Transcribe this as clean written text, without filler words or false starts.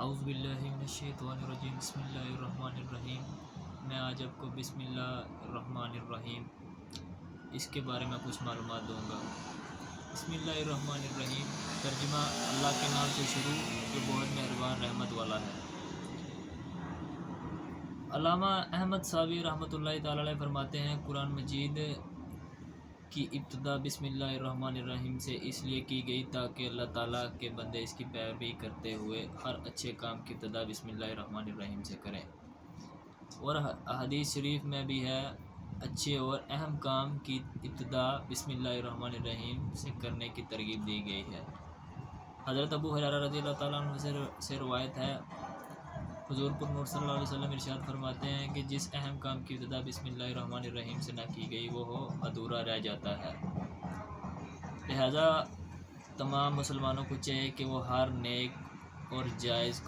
اعوذ باللہ من الشیطان الرجیم بسم اللہ الرحمن الرحیم۔ میں آج آپ کو بسم اللہ الرحمن الرحیم اس کے بارے میں کچھ معلومات دوں گا۔ بسم اللہ الرحمن الرحیم ترجمہ اللہ کے نام سے شروع جو بہت مہربان رحمت والا ہے۔ علامہ احمد صاوی رحمۃ اللہ تعالی علیہ فرماتے ہیں قرآن مجید کی ابتدا بسم اللہ الرحمن الرحیم سے اس لیے کی گئی تاکہ اللہ تعالیٰ کے بندے اس کی پیروی کرتے ہوئے ہر اچھے کام کی ابتدا بسم اللہ الرحمن الرحیم سے کریں، اور حدیث شریف میں بھی ہے اچھے اور اہم کام کی ابتدا بسم اللہ الرحمن الرحیم سے کرنے کی ترغیب دی گئی ہے۔ حضرت ابو ہریرہ رضی اللہ تعالیٰ عنہ سے روایت ہے، حضور پر نور صلی اللہ علیہ وسلم ارشاد فرماتے ہیں کہ جس اہم کام کی ابتدا بسم اللہ الرحمن الرحیم سے نہ کی گئی وہ ادھورا رہ جاتا ہے۔ لہذا تمام مسلمانوں کو چاہیے کہ وہ ہر نیک اور جائز